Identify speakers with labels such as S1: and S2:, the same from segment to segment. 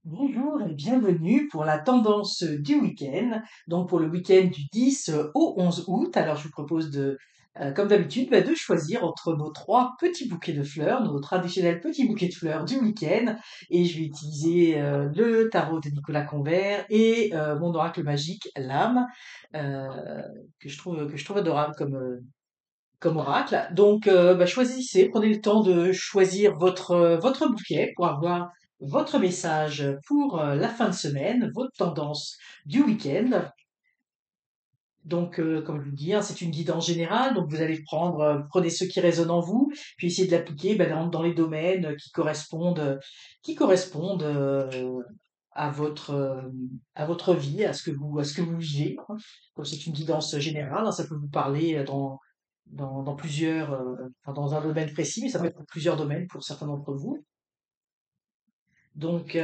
S1: Bonjour et bienvenue pour la tendance du week-end, donc pour le week-end du 10 au 11 août. Alors je vous propose comme d'habitude, de choisir entre nos trois petits bouquets de fleurs, nos traditionnels petits bouquets de fleurs du week-end. Et je vais utiliser le tarot de Nicolas Convert et mon oracle magique, l'âme, euh, que je trouve adorable comme oracle. Donc, choisissez, prenez le temps de choisir votre bouquet pour avoir votre message pour la fin de semaine, votre tendance du week-end. Donc, comme je vous dis, hein, c'est une guidance générale. Donc, vous allez prenez ceux qui résonnent en vous, puis essayez de l'appliquer dans les domaines qui correspondent à votre vie, à ce que vous vivez, hein. Comme c'est une guidance générale, hein, ça peut vous parler dans plusieurs, enfin, dans un domaine précis, mais ça peut être pour plusieurs domaines pour certains d'entre vous. Donc,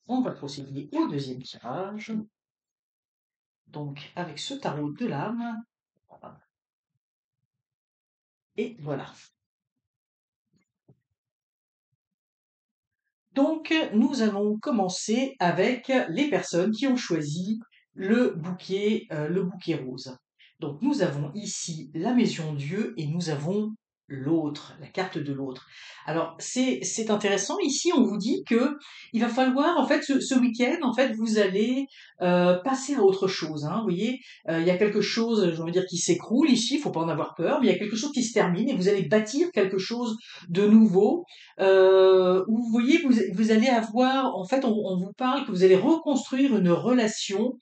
S1: on va procéder au deuxième tirage. Donc, avec ce tarot de l'âme. Voilà. Et voilà. Donc, nous allons commencer avec les personnes qui ont choisi le bouquet rose. Donc, nous avons ici la maison Dieu et nous avons l'autre, la carte de l'autre. Alors, c'est intéressant. Ici, on vous dit que il va falloir, en fait, ce week-end, en fait, vous allez passer à autre chose, hein. Vous voyez, il y a quelque chose, je veux dire, qui s'écroule ici. Il faut pas en avoir peur, mais il y a quelque chose qui se termine et vous allez bâtir quelque chose de nouveau où vous voyez, vous allez avoir, en fait, on vous parle que vous allez reconstruire une relation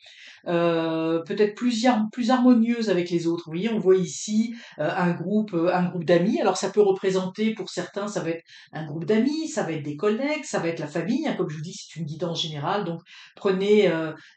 S1: peut-être plus harmonieuse avec les autres. Vous voyez, on voit ici un groupe d'amis. Alors ça peut représenter, pour certains, ça va être un groupe d'amis, ça va être des collègues, ça va être la famille, hein. Comme je vous dis, c'est une guidance générale, donc prenez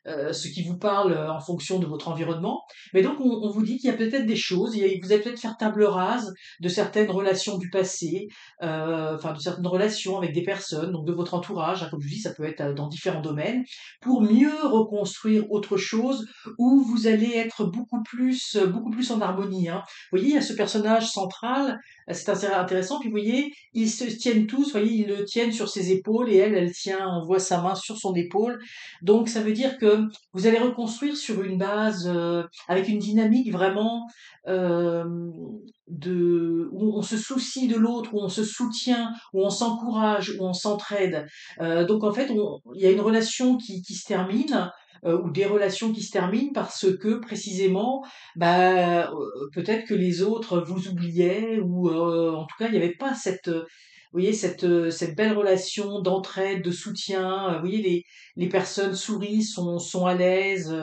S1: ce qui vous parle en fonction de votre environnement. Mais donc on vous dit qu'il y a peut-être des choses, vous allez peut-être faire table rase de certaines relations du passé, enfin de certaines relations avec des personnes, donc de votre entourage, hein. Comme je vous dis, ça peut être dans différents domaines, pour mieux reconstruire autre chose où vous allez être beaucoup plus en harmonie, hein. Vous voyez, il y a ce personnage central, c'est assez intéressant. Puis vous voyez, ils se tiennent tous, vous voyez, ils le tiennent sur ses épaules et elle tient, on voit sa main sur son épaule. Donc ça veut dire que vous allez reconstruire sur une base avec une dynamique vraiment euh, où on se soucie de l'autre, où on se soutient, où on s'encourage, où on s'entraide. Donc en fait, il y a une relation qui se termine, ou des relations qui se terminent parce que précisément, peut-être que les autres vous oubliaient, ou en tout cas, il n'y avait pas vous voyez, cette belle relation d'entraide, de soutien. Vous voyez, les personnes sourient, sont à l'aise.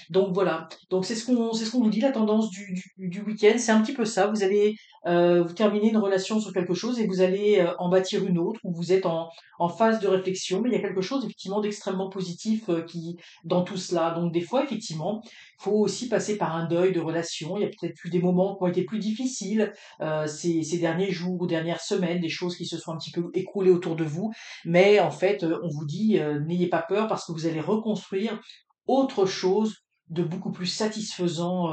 S1: Donc voilà. Donc c'est ce qu'on vous dit, la tendance du week-end. C'est un petit peu ça. Vous allez vous terminer une relation sur quelque chose et vous allez en bâtir une autre où vous êtes en phase de réflexion. Mais il y a quelque chose effectivement d'extrêmement positif dans tout cela. Donc des fois, effectivement, il faut aussi passer par un deuil de relation. Il y a peut-être eu des moments qui ont été plus difficiles ces derniers jours ou dernières semaines, des choses qui se sont un petit peu écroulées autour de vous. Mais en fait, on vous dit, n'ayez pas peur parce que vous allez reconstruire autre chose de beaucoup plus satisfaisant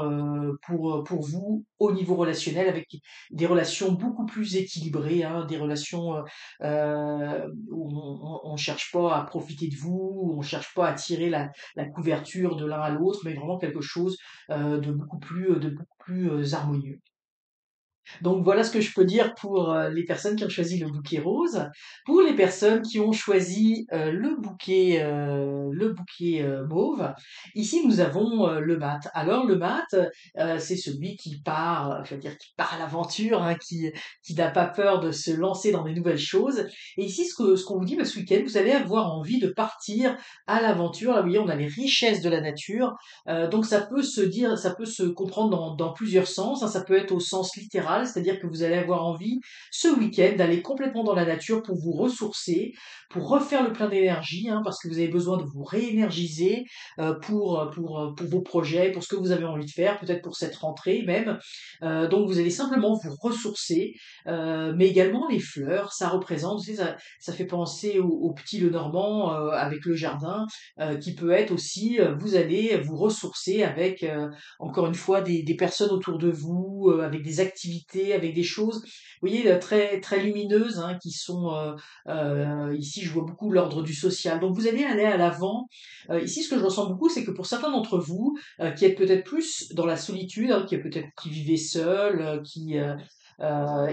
S1: pour vous au niveau relationnel, avec des relations beaucoup plus équilibrées, hein, des relations où on cherche pas à profiter de vous, où on cherche pas à tirer la couverture de l'un à l'autre, mais vraiment quelque chose de beaucoup plus harmonieux. Donc voilà ce que je peux dire pour les personnes qui ont choisi le bouquet rose. Pour les personnes qui ont choisi le bouquet mauve, ici nous avons le mat. Alors le mat, c'est celui qui part, je veux dire, qui part à l'aventure, hein, qui n'a pas peur de se lancer dans des nouvelles choses. Et ici, ce qu'on vous dit, ce week-end, vous allez avoir envie de partir à l'aventure. Là, vous voyez, on a les richesses de la nature. Donc ça peut se comprendre dans plusieurs sens, hein. Ça peut être au sens littéral, c'est-à-dire que vous allez avoir envie ce week-end d'aller complètement dans la nature pour vous ressourcer, pour refaire le plein d'énergie, hein, parce que vous avez besoin de vous réénergiser pour vos projets, pour ce que vous avez envie de faire, peut-être pour cette rentrée même. Donc vous allez simplement vous ressourcer, mais également les fleurs, ça représente, vous savez, ça fait penser au petit Lenormand avec le jardin qui peut être aussi, vous allez vous ressourcer avec, encore une fois, des personnes autour de vous, avec des activités agitées, avec des choses, vous voyez, très, très lumineuses, hein, qui sont, ici, je vois beaucoup l'ordre du social. Donc, vous allez aller à l'avant. Ici, ce que je ressens beaucoup, c'est que pour certains d'entre vous, qui êtes peut-être plus dans la solitude, hein, qui vivez seul,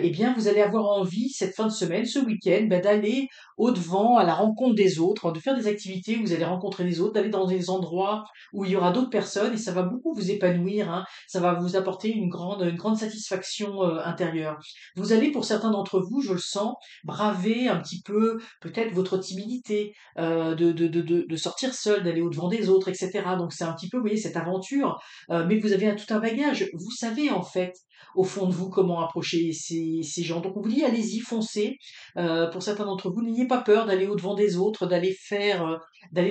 S1: eh bien, vous allez avoir envie, cette fin de semaine, ce week-end, ben, d'aller au-devant, à la rencontre des autres, hein, de faire des activités où vous allez rencontrer les autres, d'aller dans des endroits où il y aura d'autres personnes et ça va beaucoup vous épanouir, hein, ça va vous apporter une grande satisfaction intérieure. Vous allez, pour certains d'entre vous, je le sens, braver un petit peu peut-être votre timidité, de sortir seul, d'aller au-devant des autres, etc. Donc c'est un petit peu, vous voyez, cette aventure, mais vous avez tout un bagage. Vous savez en fait, au fond de vous, comment approcher ces gens. Donc on vous dit, allez-y, foncez. Pour certains d'entre vous, n'ayez pas peur d'aller au-devant des autres, d'aller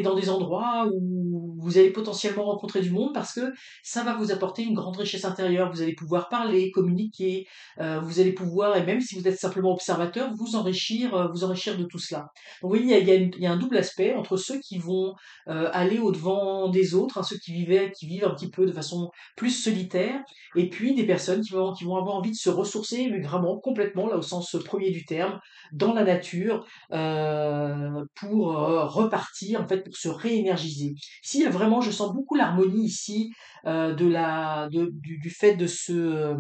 S1: dans des endroits où vous allez potentiellement rencontrer du monde parce que ça va vous apporter une grande richesse intérieure. Vous allez pouvoir parler, communiquer, vous allez pouvoir, et même si vous êtes simplement observateur, vous enrichir de tout cela. Donc oui, il y a un double aspect entre ceux qui vont aller au-devant des autres, hein, ceux qui vivent un petit peu de façon plus solitaire, et puis des personnes qui vont avoir envie de se ressourcer, mais vraiment complètement, là au sens premier du terme, dans la nature, pour repartir, en fait, pour se réénergiser. Ici, vraiment, je sens beaucoup l'harmonie ici, du fait de se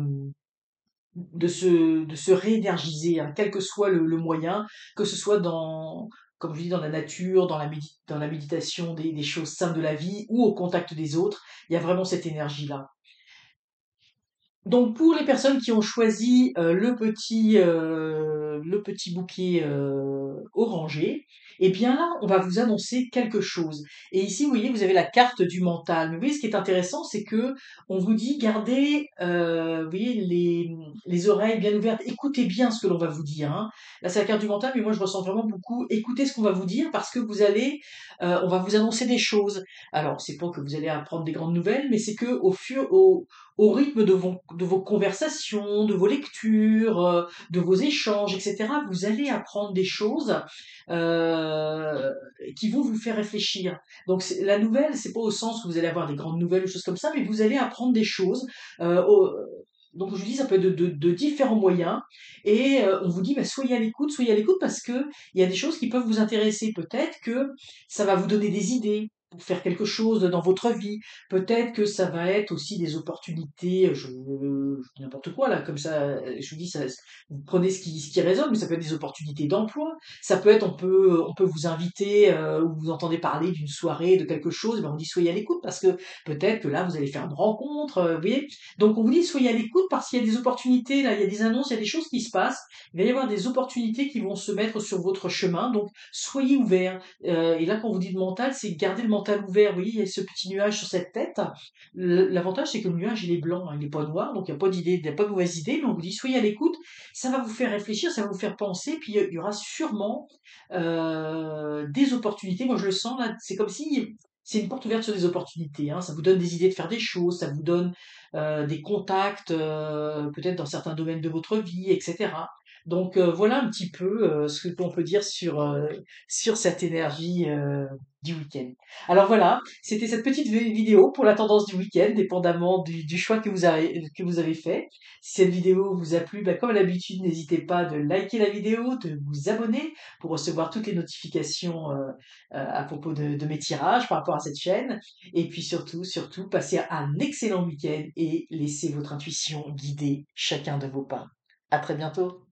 S1: réénergiser, hein, quel que soit le moyen, que ce soit comme je dis, dans la nature, dans la méditation des choses simples de la vie ou au contact des autres, il y a vraiment cette énergie-là. Donc pour les personnes qui ont choisi le petit bouquet orangé, eh bien là, on va vous annoncer quelque chose. Et ici, vous voyez, vous avez la carte du mental. Mais vous voyez, ce qui est intéressant, c'est que on vous dit gardez, vous voyez, les oreilles bien ouvertes. Écoutez bien ce que l'on va vous dire, hein. Là, c'est la carte du mental, mais moi, je ressens vraiment beaucoup. Écoutez ce qu'on va vous dire parce que on va vous annoncer des choses. Alors, c'est pas que vous allez apprendre des grandes nouvelles, mais c'est que au rythme de vos conversations, de vos lectures, de vos échanges, etc., vous allez apprendre des choses euh, qui vont vous faire réfléchir. Donc la nouvelle, c'est pas au sens où vous allez avoir des grandes nouvelles ou choses comme ça, mais vous allez apprendre des choses. euh, au- donc je vous dis, ça peut être de différents moyens, et on vous dit, bah, soyez à l'écoute parce que il y a des choses qui peuvent vous intéresser. Peut-être que ça va vous donner des idées pour faire quelque chose dans votre vie. Peut-être que ça va être aussi des opportunités, je dis n'importe quoi là, comme ça, je vous dis, vous prenez ce qui résonne, mais ça peut être des opportunités d'emploi. Ça peut être, on peut vous inviter, ou vous entendez parler d'une soirée, de quelque chose, ben on dit soyez à l'écoute parce que peut-être que là vous allez faire une rencontre, vous voyez. Donc on vous dit soyez à l'écoute parce qu'il y a des opportunités, là, il y a des annonces, il y a des choses qui se passent. Il va y avoir des opportunités qui vont se mettre sur votre chemin, donc soyez ouverts. Et là, quand on vous dit de mental, c'est garder le mental ouvert. Vous voyez, il y a ce petit nuage sur cette tête. L'avantage, c'est que le nuage, il est blanc, hein, il n'est pas noir, donc il n'y a pas d'idée, il n'y a pas de mauvaise idée, mais on vous dit soyez à l'écoute, ça va vous faire réfléchir, ça va vous faire penser, puis il y aura sûrement des opportunités. Moi, je le sens là, c'est comme si c'est une porte ouverte sur des opportunités, hein. Ça vous donne des idées de faire des choses, ça vous donne des contacts, peut-être dans certains domaines de votre vie, etc. Donc voilà un petit peu ce que l'on peut dire sur cette énergie du week-end. Alors voilà, c'était cette petite vidéo pour la tendance du week-end, dépendamment du choix que vous avez fait. Si cette vidéo vous a plu, bah, comme à l'habitude, n'hésitez pas de liker la vidéo, de vous abonner pour recevoir toutes les notifications à propos de mes tirages par rapport à cette chaîne. Et puis surtout, passez un excellent week-end et laissez votre intuition guider chacun de vos pas. À très bientôt.